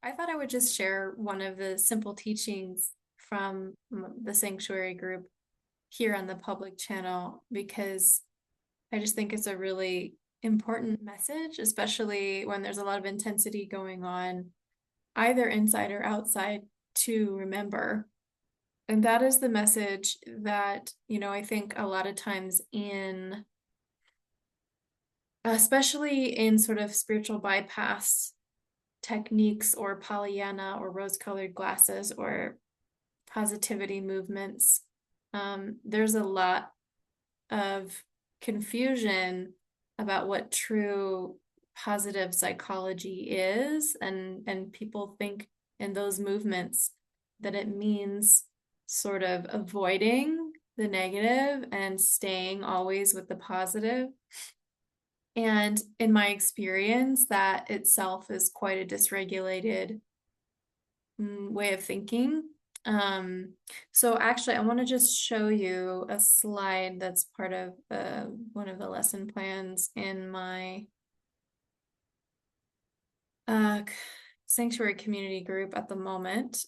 I thought I would just share one of the simple teachings from the sanctuary group here on the public channel because I just think it's a really important message, especially when there's a lot of intensity going on, either inside or outside, to remember. And that is the message that, I think a lot of times especially in sort of spiritual bypass techniques or Pollyanna or rose-colored glasses or positivity movements. There's a lot of confusion about what true positive psychology is, and people think in those movements that it means sort of avoiding the negative and staying always with the positive. And in my experience, that itself is quite a dysregulated way of thinking. Um, so actually, I want to just show you a slide that's part of one of the lesson plans in my uh, sanctuary community group at the moment,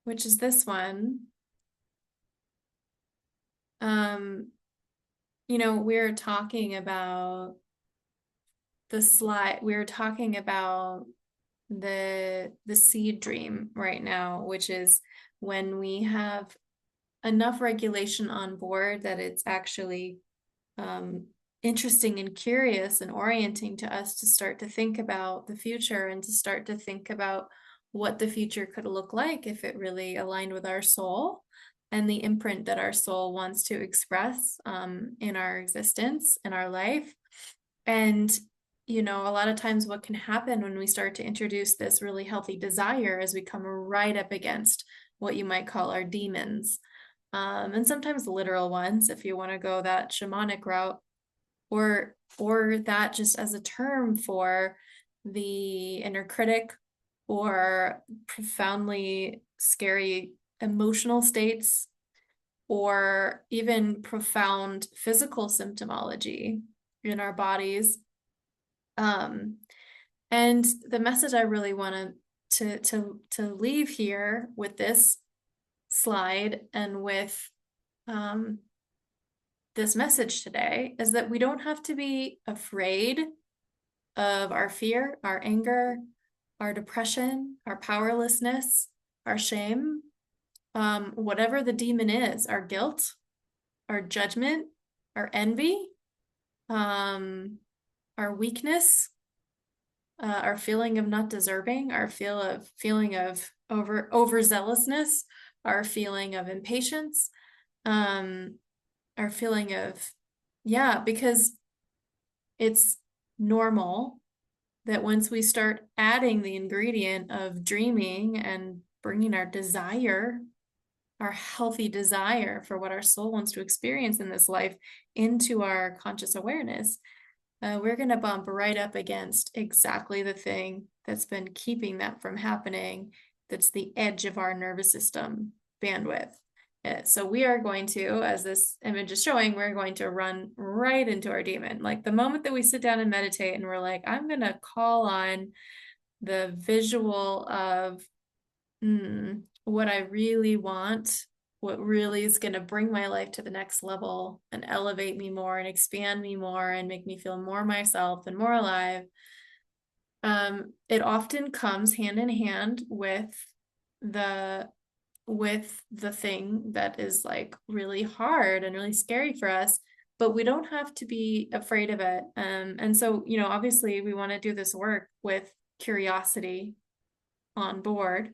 which is this one. Um, we're talking about we're talking about the seed dream right now, which is when we have enough regulation on board that it's actually um, interesting and curious and orienting to us to start to think about the future and to start to think about what the future could look like if it really aligned with our soul and the imprint that our soul wants to express in our existence, in our life. And a lot of times what can happen when we start to introduce this really healthy desire is we come right up against what you might call our demons. And sometimes literal ones, if you want to go that shamanic route, or that just as a term for the inner critic or profoundly scary emotional states, or even profound physical symptomology in our bodies. Um, and the message I really wanted to leave here with this slide and with this message today is that we don't have to be afraid of our fear, our anger, our depression, our powerlessness, our shame, whatever the demon is, our guilt, our judgment, our envy, um, our weakness, our feeling of not deserving, our feeling of overzealousness, our feeling of impatience, um, our feeling of, yeah, because it's normal that once we start adding the ingredient of dreaming and bringing our desire, our healthy desire for what our soul wants to experience in this life into our conscious awareness, we're going to bump right up against exactly the thing that's been keeping that from happening. That's the edge of our nervous system bandwidth. So we are going to, as this image is showing, we're going to run right into our demon. Like the moment that we sit down and meditate and we're like, I'm going to call on the visual of what I really want, what really is going to bring my life to the next level and elevate me more and expand me more and make me feel more myself and more alive. It often comes hand in hand the the thing that is like really hard and really scary for us, but we don't have to be afraid of it. And so, obviously we want to do this work with curiosity on board,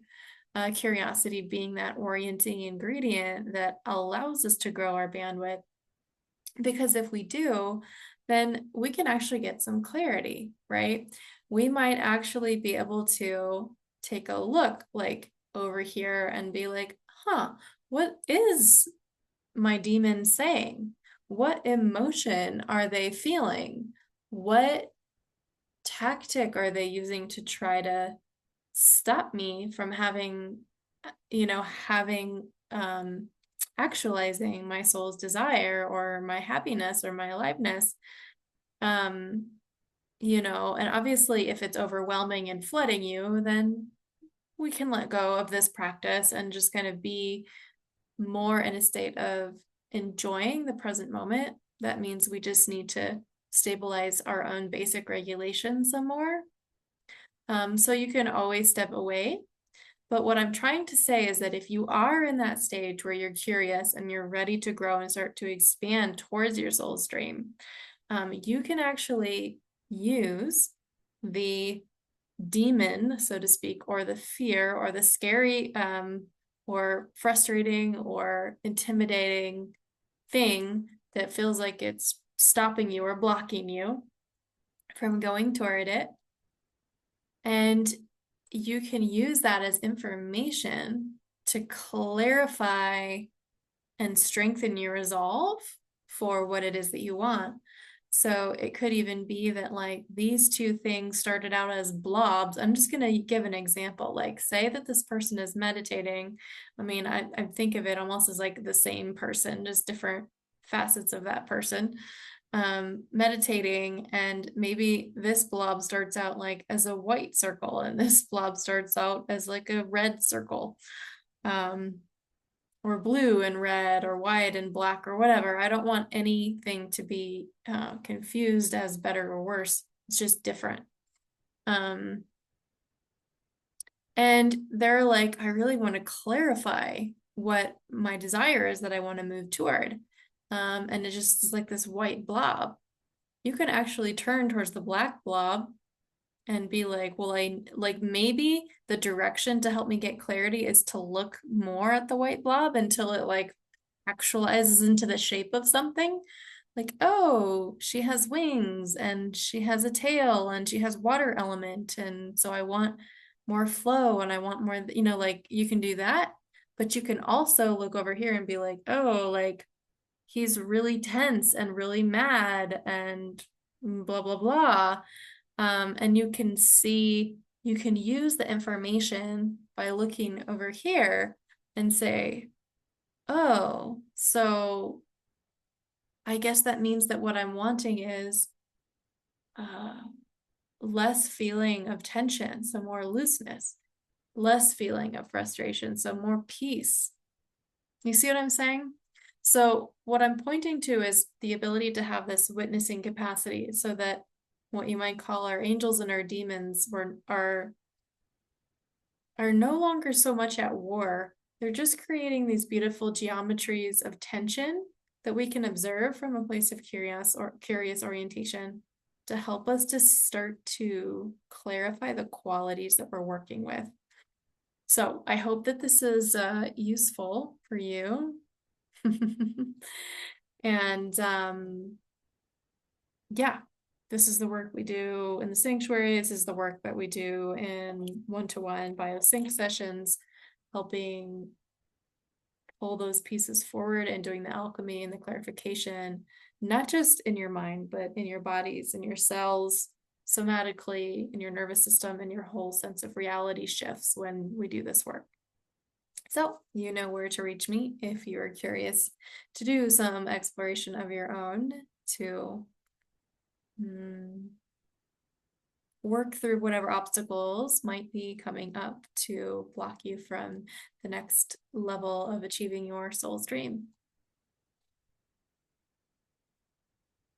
curiosity being that orienting ingredient that allows us to grow our bandwidth. Because if we do, then we can actually get some clarity, right? We might actually be able to take a look like over here and be like, what is my demon saying? What emotion are they feeling? What tactic are they using to try to stop me from having actualizing my soul's desire or my happiness or my aliveness? Um, and obviously if it's overwhelming and flooding you, then we can let go of this practice and just kind of be more in a state of enjoying the present moment. That means we just need to stabilize our own basic regulation some more. So you can always step away. But what I'm trying to say is that if you are in that stage where you're curious and you're ready to grow and start to expand towards your soul stream, you can actually use the demon, so to speak, or the fear or the scary or frustrating or intimidating thing that feels like it's stopping you or blocking you from going toward it. And you can use that as information to clarify and strengthen your resolve for what it is that you want. So it could even be that like these two things started out as blobs. I'm just going to give an example. Like say that this person is meditating. I mean, I think of it almost as like the same person, just different facets of that person meditating, and maybe this blob starts out like as a white circle and this blob starts out as like a red circle, um, or blue and red or white and black or whatever. I don't want anything to be confused as better or worse. It's just different. Um, and they're like, I really want to clarify what my desire is that I want to move toward. And it just is like this white blob. You can actually turn towards the black blob and be like, well, I like maybe the direction to help me get clarity is to look more at the white blob until it like actualizes into the shape of something. Like, oh, she has wings and she has a tail and she has water element. And so I want more flow and I want more, like you can do that. But you can also look over here and be like, oh, like he's really tense and really mad and blah, blah, blah. And you can use the information by looking over here and say, oh, so I guess that means that what I'm wanting is uh, less feeling of tension, so more looseness, less feeling of frustration, so more peace. You see what I'm saying? So what I'm pointing to is the ability to have this witnessing capacity so that what you might call our angels and our demons are no longer so much at war. They're just creating these beautiful geometries of tension that we can observe from a place of curious orientation to help us to start to clarify the qualities that we're working with. So I hope that this is useful for you. And yeah, this is the work we do in the sanctuary. This is the work that we do in one-to-one biosync sessions, helping pull those pieces forward and doing the alchemy and the clarification, not just in your mind, but in your bodies, in your cells, somatically, in your nervous system, and your whole sense of reality shifts when we do this work. So you know where to reach me if you are curious to do some exploration of your own to work through whatever obstacles might be coming up to block you from the next level of achieving your soul's dream.